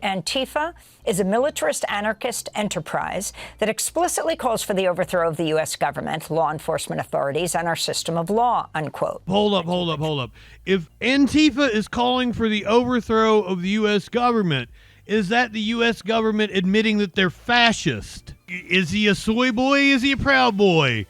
Antifa is a militarist anarchist enterprise that explicitly calls for the overthrow of the U.S. government, law enforcement authorities, and our system of law, unquote. Hold up. If Antifa is calling for the overthrow of the U.S. government, is that the U.S. government admitting that they're fascist? Is he a soy boy? Is he a proud boy?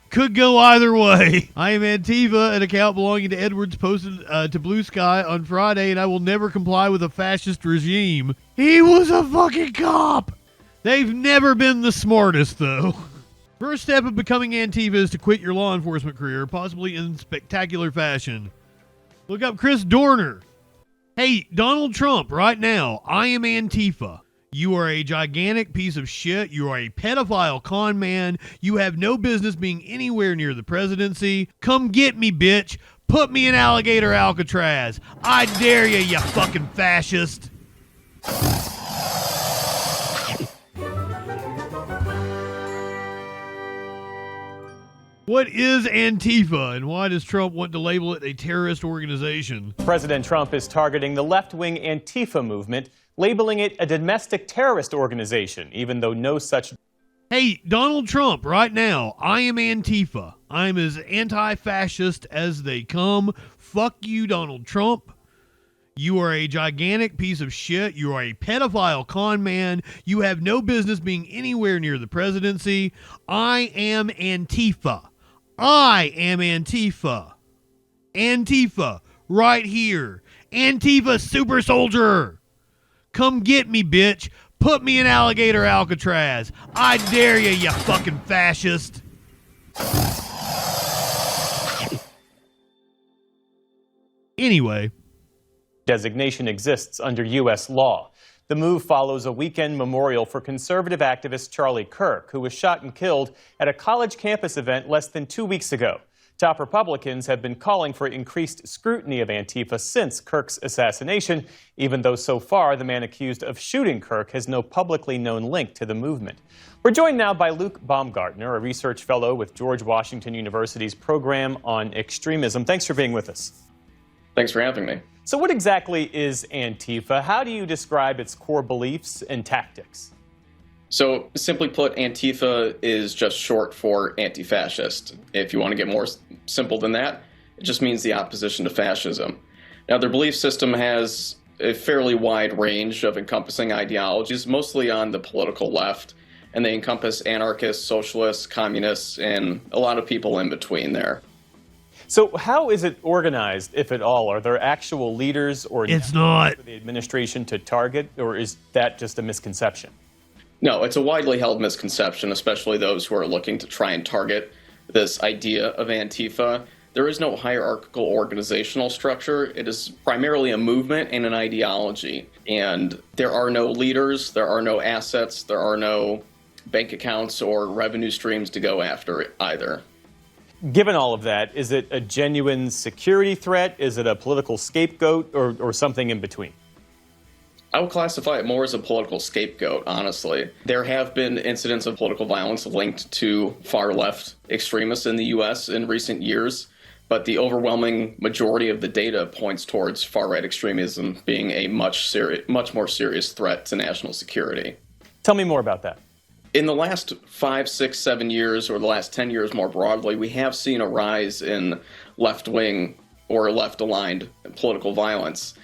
Could go either way. I am Antifa, an account belonging to Edwards posted to Blue Sky on Friday, and I will never comply with a fascist regime. He was a fucking cop. They've never been the smartest, though. First step of becoming Antifa is to quit your law enforcement career, possibly in spectacular fashion. Look up Chris Dorner. Hey, Donald Trump, right now, I am Antifa. You are a gigantic piece of shit. You are a pedophile con man. You have no business being anywhere near the presidency. Come get me, bitch. Put me in alligator Alcatraz. I dare you, you fucking fascist. What is Antifa, and why does Trump want to label it a terrorist organization? President Trump is targeting the left-wing Antifa movement, labeling it a domestic terrorist organization, even though no such... Hey, Donald Trump, right now, I am Antifa. I'm as anti-fascist as they come. Fuck you, Donald Trump. You are a gigantic piece of shit. You are a pedophile con man. You have no business being anywhere near the presidency. I am Antifa. I am Antifa. Antifa, right here. Antifa super soldier. Come get me, bitch. Put me in alligator Alcatraz. I dare you, you fucking fascist. Anyway. Designation exists under U.S. law. The move follows a weekend memorial for conservative activist Charlie Kirk, who was shot and killed at a college campus event less than 2 weeks ago. Top Republicans have been calling for increased scrutiny of Antifa since Kirk's assassination, even though so far the man accused of shooting Kirk has no publicly known link to the movement. We're joined now by Luke Baumgartner, a research fellow with George Washington University's program on extremism. Thanks for being with us. Thanks for having me. So what exactly is Antifa? How do you describe its core beliefs and tactics? So simply put, Antifa is just short for anti-fascist. If you want to get more simple than that, it just means the opposition to fascism. Now, their belief system has a fairly wide range of encompassing ideologies, mostly on the political left, and they encompass anarchists, socialists, communists, and a lot of people in between there. So how is it organized, if at all? Are there actual leaders or it's not for the administration to target, or is that just a misconception? No, it's a widely held misconception, especially those who are looking to try and target this idea of Antifa. There is no hierarchical organizational structure. It is primarily a movement and an ideology. And there are no leaders, there are no assets, there are no bank accounts or revenue streams to go after either. Given all of that, is it a genuine security threat? Is it a political scapegoat, or something in between? I would classify it more as a political scapegoat, honestly. There have been incidents of political violence linked to far-left extremists in the U.S. in recent years, but the overwhelming majority of the data points towards far-right extremism being a much more serious threat to national security. Tell me more about that. In the last 5, 6, 7 years, or the last 10 years more broadly, we have seen a rise in left-wing or left-aligned political violence.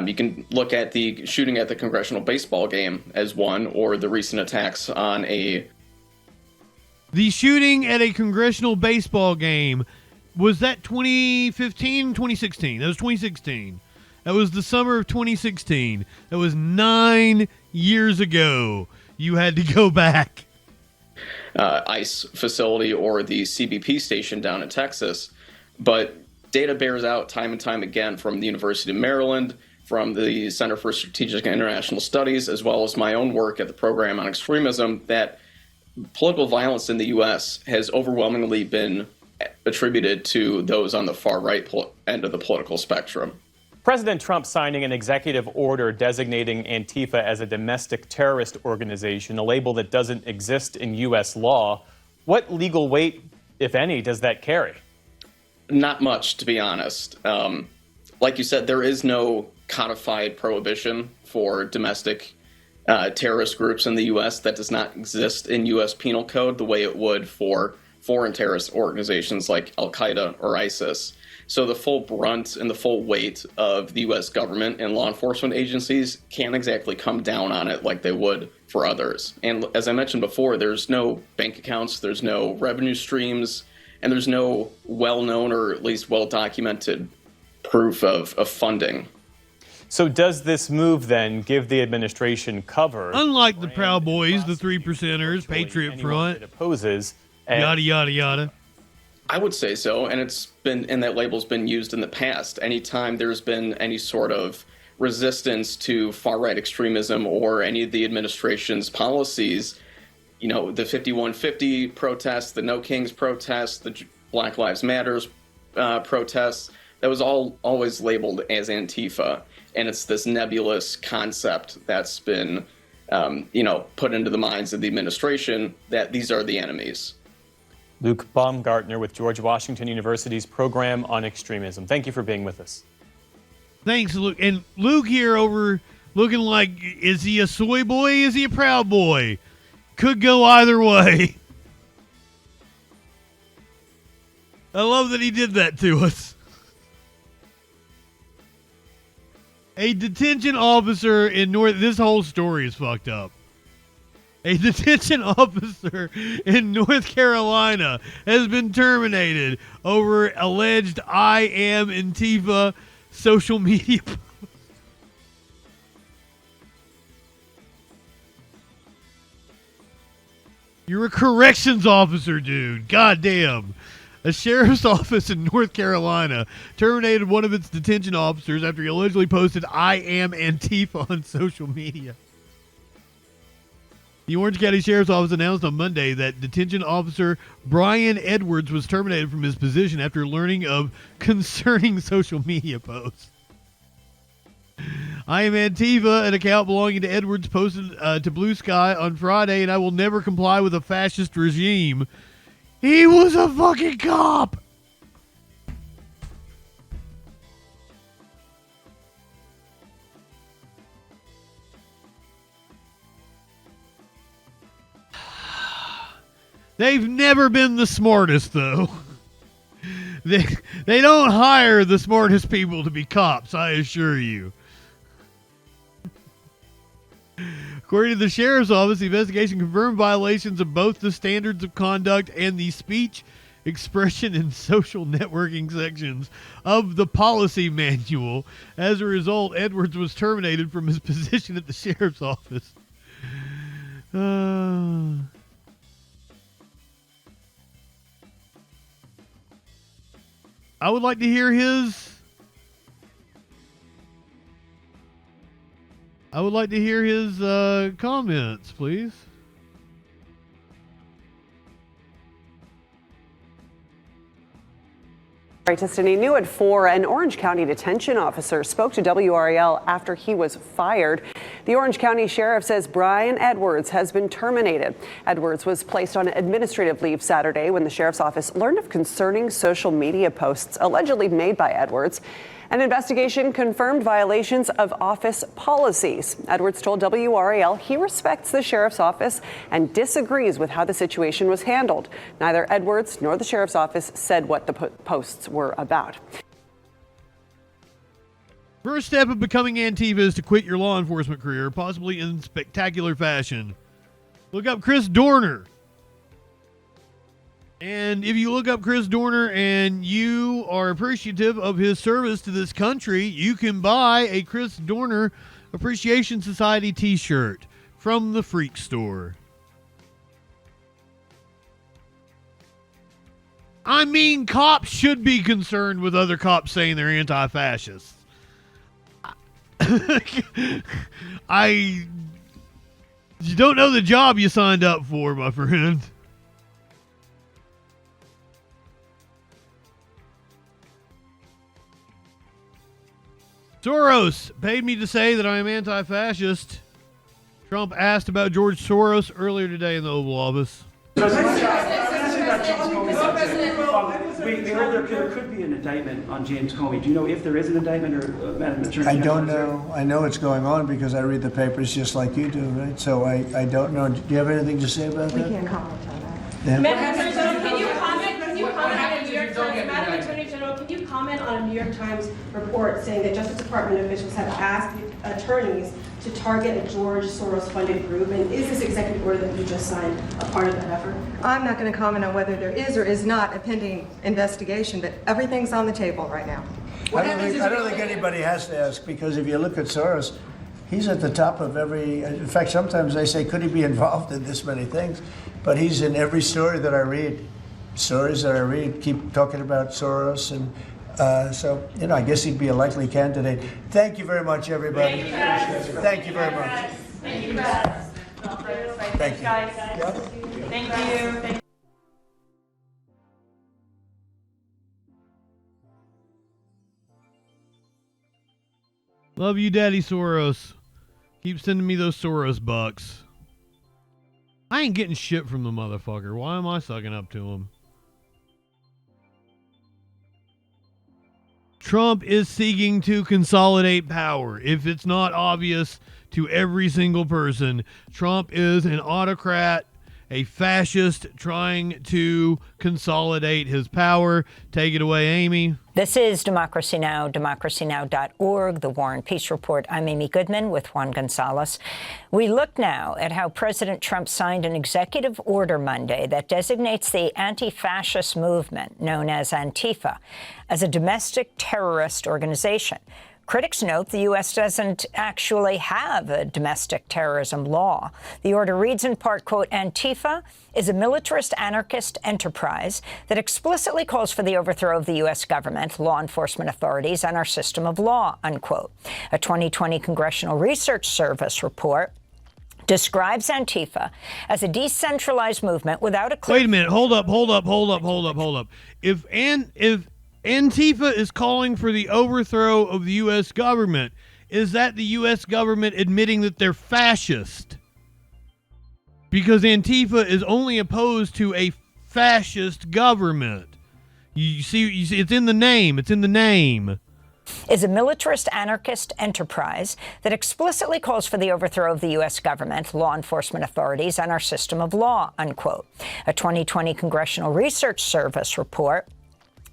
You can look at the shooting at the congressional baseball game as one, or the recent attacks on a... The shooting at a congressional baseball game, was that 2015, 2016? That was 2016. That was the summer of 2016. That was 9 years ago. You had to go back. ICE facility or the CBP station down in Texas. But data bears out time and time again from the University of Maryland, from the Center for Strategic and International Studies, as well as my own work at the Program on Extremism, that political violence in the U.S. has overwhelmingly been attributed to those on the far right end of the political spectrum. President Trump signing an executive order designating Antifa as a domestic terrorist organization, a label that doesn't exist in U.S. law. What legal weight, if any, does that carry? Not much, to be honest. Like you said, there is no codified prohibition for domestic terrorist groups in the U.S. that does not exist in U.S. penal code the way it would for foreign terrorist organizations like Al-Qaeda or ISIS. So the full brunt and the full weight of the U.S. government and law enforcement agencies can't exactly come down on it like they would for others. And as I mentioned before, there's no bank accounts, there's no revenue streams, and there's no well-known or at least well-documented proof of funding. So does this move then give the administration cover? Unlike the Proud Boys, the Three Percenters, Patriot Front, it opposes, yada, yada, yada. I would say so, and that label's been used in the past. Anytime there's been any sort of resistance to far-right extremism or any of the administration's policies, you know, the 5150 protests, the No Kings protests, the Black Lives Matters protests, that was always labeled as Antifa. And it's this nebulous concept that's been, put into the minds of the administration that these are the enemies. Luke Baumgartner with George Washington University's Program on Extremism. Thank you for being with us. Thanks, Luke. And Luke here over looking like, is he a soy boy? Is he a Proud Boy? Could go either way. I love that he did that to us. A detention officer in this whole story is fucked up. A detention officer in North Carolina has been terminated over alleged I am Antifa social media posts. You're a corrections officer, dude. Goddamn. A sheriff's office in North Carolina terminated one of its detention officers after he allegedly posted I am Antifa on social media. The Orange County Sheriff's Office announced on Monday that detention officer Brian Edwards was terminated from his position after learning of concerning social media posts. I am Antifa, an account belonging to Edwards, posted to Blue Sky on Friday, and I will never comply with a fascist regime. He was a fucking cop! They've never been the smartest, though. They don't hire the smartest people to be cops, I assure you. According to the sheriff's office, the investigation confirmed violations of both the standards of conduct and the speech, expression, and social networking sections of the policy manual. As a result, Edwards was terminated from his position at the sheriff's office. I would like to hear his comments, please. Just in a new at 4, an Orange County detention officer spoke to WRAL after he was fired. The Orange County Sheriff says Brian Edwards has been terminated. Edwards was placed on administrative leave Saturday when the Sheriff's Office learned of concerning social media posts allegedly made by Edwards. An investigation confirmed violations of office policies. Edwards told WRAL he respects the Sheriff's Office and disagrees with how the situation was handled. Neither Edwards nor the Sheriff's Office said what the posts were about. First step of becoming Antifa is to quit your law enforcement career, possibly in spectacular fashion. Look up Chris Dorner. And if you look up Chris Dorner and you are appreciative of his service to this country, you can buy a Chris Dorner Appreciation Society t-shirt from the Freak Store. I mean, cops should be concerned with other cops saying they're anti-fascists. You don't know the job you signed up for, my friend. Soros paid me to say that I am anti-fascist. Trump asked about George Soros earlier today in the Oval Office. about James Comey. We heard there could be an indictment on James Comey. Do you know if there is an indictment, or Madam Attorney? I don't know. I know it's going on because I read the papers just like you do, right? So I don't know. Do you have anything to say about that? We can't comment on that. Yeah. Madam Attorney General, can you comment on a New York Times? Madam Attorney General, can you comment on a New York Times report saying that Justice Department officials have asked attorneys to target a George Soros-funded group? And is this executive order that you just signed a part of that effort? I'm not going to comment on whether there is or is not a pending investigation, but everything's on the table right now. I don't think anybody has to ask, because if you look at Soros, he's at the top of every. In fact, sometimes they say, could he be involved in this many things? But he's in every story that I read. Stories that I read keep talking about Soros, and so I guess he'd be a likely candidate. Thank you very much, everybody. Thank you very much. Thank you, guys. Thank you. Thank you. Love you, Daddy Soros. Keep sending me those Soros bucks. I ain't getting shit from the motherfucker. Why am I sucking up to him? Trump is seeking to consolidate power. If it's not obvious to every single person, Trump is an autocrat, a fascist trying to consolidate his power. Take it away, Amy. This is Democracy Now!, democracynow.org, the War and Peace Report. I'm Amy Goodman with Juan Gonzalez. We look now at how President Trump signed an executive order Monday that designates the anti-fascist movement, known as Antifa, as a domestic terrorist organization. Critics note the U.S. doesn't actually have a domestic terrorism law. The order reads in part, quote, Antifa is a militarist anarchist enterprise that explicitly calls for the overthrow of the U.S. government, law enforcement authorities, and our system of law, unquote. A 2020 Congressional Research Service report describes Antifa as a decentralized movement without a clear... Wait a minute. Hold up. If Antifa is calling for the overthrow of the U.S. government, is that the U.S. government admitting that they're fascist? Because Antifa is only opposed to a fascist government. You see, it's in the name. It's in the name. Is a militarist anarchist enterprise that explicitly calls for the overthrow of the U.S. government, law enforcement authorities, and our system of law, unquote. A 2020 Congressional Research Service report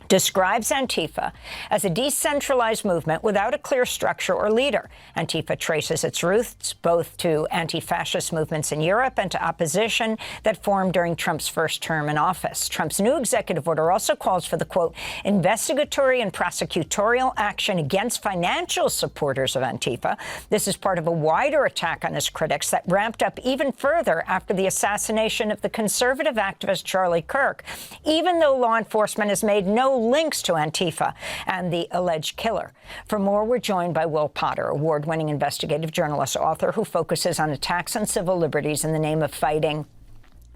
describes Antifa as a decentralized movement without a clear structure or leader. Antifa traces its roots both to anti-fascist movements in Europe and to opposition that formed during Trump's first term in office. Trump's new executive order also calls for the, quote, investigatory and prosecutorial action against financial supporters of Antifa. This is part of a wider attack on his critics that ramped up even further after the assassination of the conservative activist Charlie Kirk, even though law enforcement has made no links to Antifa and the alleged killer. For more, we're joined by Will Potter, award-winning investigative journalist, author who focuses on attacks on civil liberties in the name of fighting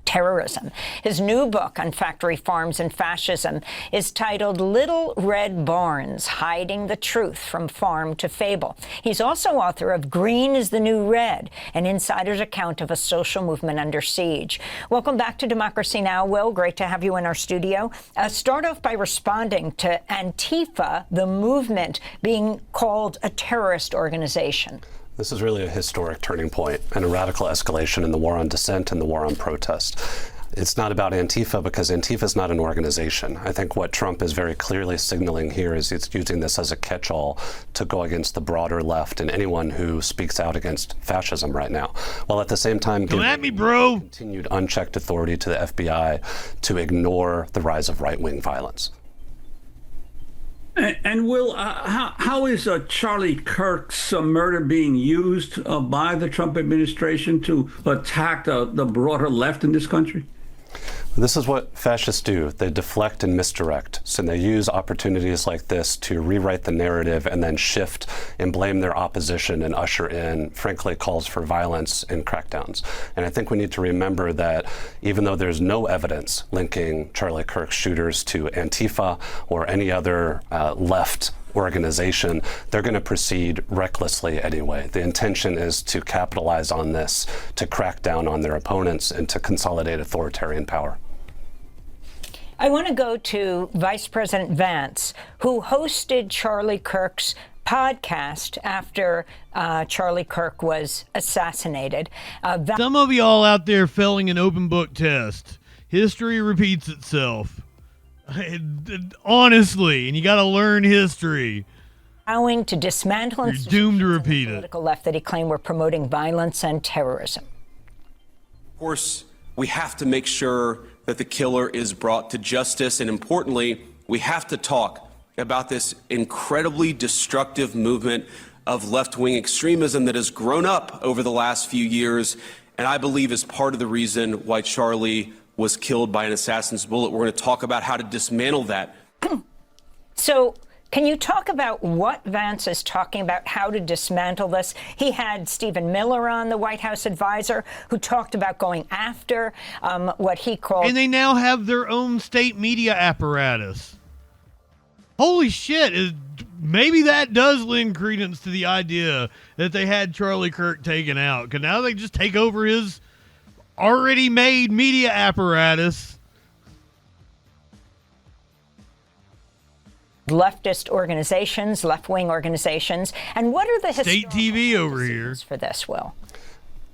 terrorism. His new book on factory farms and fascism is titled Little Red Barns, Hiding the Truth from Farm to Fable. He's also author of Green is the New Red, an insider's account of a social movement under siege. Welcome back to Democracy Now!, Will. Great to have you in our studio. Start off by responding to Antifa, the movement, being called a terrorist organization. This is really a historic turning point and a radical escalation in the war on dissent and the war on protest. It's not about Antifa because Antifa is not an organization. I think what Trump is very clearly signaling here is he's using this as a catch-all to go against the broader left and anyone who speaks out against fascism right now, while at the same time Come at me, bro. Continued unchecked authority to the FBI to ignore the rise of right-wing violence. And Will, how is Charlie Kirk's murder being used by the Trump administration to attack the broader left in this country? This is what fascists do. They deflect and misdirect. So they use opportunities like this to rewrite the narrative and then shift and blame their opposition and usher in, frankly, calls for violence and crackdowns. And I think we need to remember that even though there's no evidence linking Charlie Kirk's shooters to Antifa or any other left organization, they're going to proceed recklessly anyway. The intention is to capitalize on this, to crack down on their opponents, and to consolidate authoritarian power. I want to go to Vice President Vance, who hosted Charlie Kirk's podcast after Charlie Kirk was assassinated. Some of y'all out there failing an open book test. History repeats itself. Honestly, and you got to learn history. Vowing to dismantle You're doomed to repeat it. Political left that he claimed were promoting violence and terrorism. Of course, we have to make sure that the killer is brought to justice, and importantly, we have to talk about this incredibly destructive movement of left-wing extremism that has grown up over the last few years, and I believe is part of the reason why Charlie was killed by an assassin's bullet. We're going to talk about how to dismantle that. So, can you talk about what Vance is talking about, how to dismantle this? He had Stephen Miller on, the White House advisor, who talked about going after what he called... And they now have their own state media apparatus. Holy shit, maybe that does lend credence to the idea that they had Charlie Kirk taken out, because now they just take over his already made media apparatus. Leftist organizations, left-wing organizations, and what are the state TV over here for this, Will?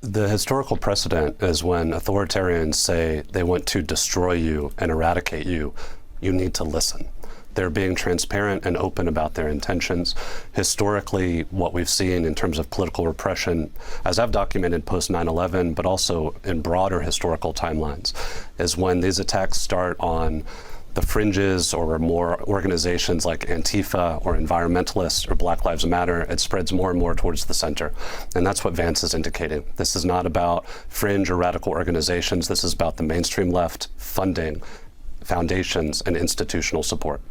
The historical precedent is when authoritarians say they want to destroy you and eradicate you, you need to listen. They're being transparent and open about their intentions. Historically, what we've seen in terms of political repression, as I've documented post 9/11, but also in broader historical timelines, is when these attacks start on the fringes or more organizations like Antifa or environmentalists or Black Lives Matter, it spreads more and more towards the center. And that's what Vance is indicating. This is not about fringe or radical organizations. This is about the mainstream left funding foundations and institutional support.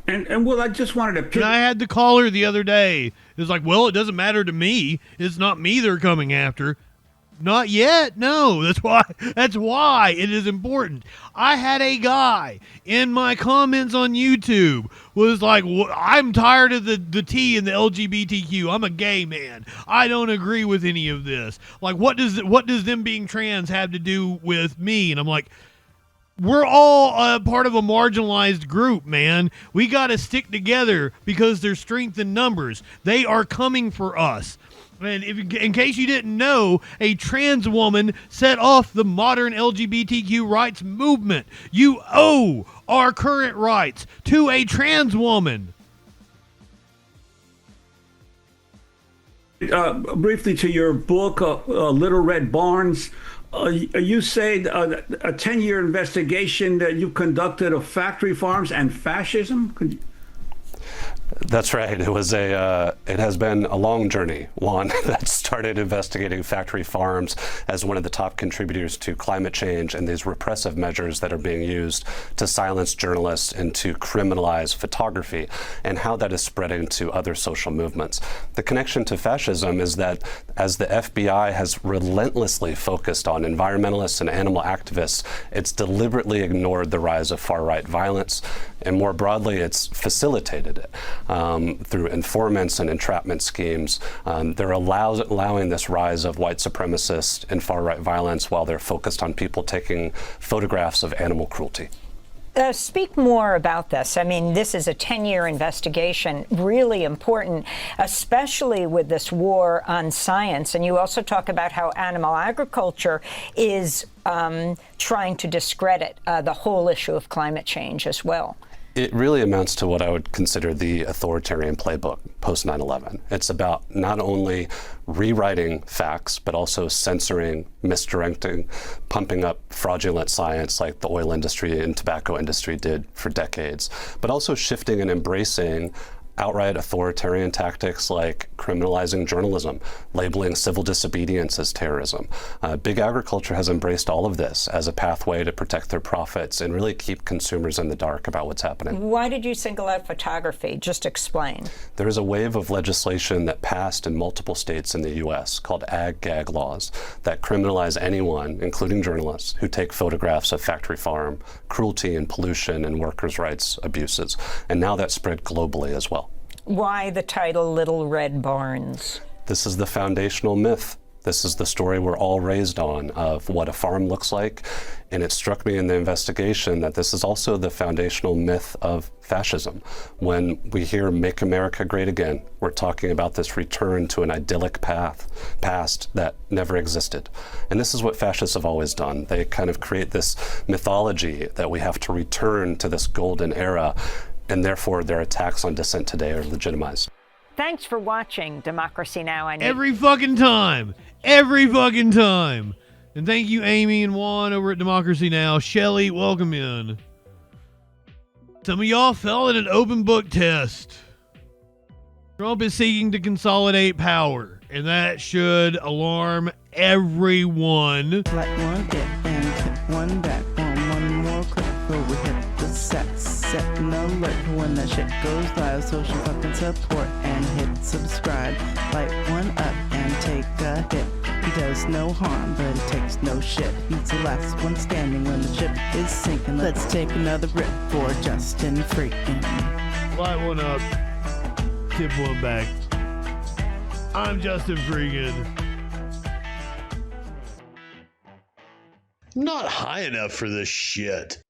And well, I just wanted to... And I had the caller the other day. It was like, well, it doesn't matter to me. It's not me they're coming after. Not yet. No, that's why it is important. I had a guy in my comments on YouTube was like, I'm tired of the T in the LGBTQ. I'm a gay man. I don't agree with any of this. Like, what does them being trans have to do with me? And I'm like, we're all part of a marginalized group, man. We got to stick together because there's strength in numbers. They are coming for us. And in case you didn't know, a trans woman set off the modern LGBTQ rights movement. You owe our current rights to a trans woman. Briefly to your book, Little Red Barns, you say a 10-year investigation that you conducted of factory farms and fascism? That's right. It has been a long journey, one that started investigating factory farms as one of the top contributors to climate change and these repressive measures that are being used to silence journalists and to criminalize photography, and how that is spreading to other social movements. The connection to fascism is that as the FBI has relentlessly focused on environmentalists and animal activists, it's deliberately ignored the rise of far-right violence, and more broadly, it's facilitated it. Through informants and entrapment schemes. They're allowing this rise of white supremacist and far-right violence while they're focused on people taking photographs of animal cruelty. Speak more about this. I mean, this is a 10-year investigation, really important, especially with this war on science. And you also talk about how animal agriculture is trying to discredit the whole issue of climate change as well. It really amounts to what I would consider the authoritarian playbook post 9/11. It's about not only rewriting facts, but also censoring, misdirecting, pumping up fraudulent science like the oil industry and tobacco industry did for decades, but also shifting and embracing outright authoritarian tactics like criminalizing journalism, labeling civil disobedience as terrorism. Big agriculture has embraced all of this as a pathway to protect their profits and really keep consumers in the dark about what's happening. Why did you single out photography? Just explain. There is a wave of legislation that passed in multiple states in the U.S. called ag-gag laws that criminalize anyone, including journalists, who take photographs of factory farm cruelty and pollution and workers' rights abuses. And now that's spread globally as well. Why the title Little Red Barns? This is the foundational myth This is the story we're all raised on of what a farm looks like. And it struck me in the investigation that this is also the foundational myth of fascism. When we hear "Make America Great Again," we're talking about this return to an idyllic past that never existed. And this is what fascists have always done. They kind of create this mythology that we have to return to this golden era, and therefore their attacks on dissent today are legitimized. Thanks for watching Democracy Now! Every fucking time. Every fucking time. And thank you, Amy and Juan over at Democracy Now! Shelly, welcome in. Some of y'all fell in an open book test. Trump is seeking to consolidate power, and that should alarm everyone. Like one hit and hit one back on one more click before we hit the set an alert when that shit goes live. Social fucking support and hit subscribe. Light one up and take a hit. He does no harm, but it takes no shit. He's the last one standing when the ship is sinking. Let's take another rip for JustinFREAKIN. Light one up, tip one back. I'm JustinFREAKIN. I'm not high enough for this shit.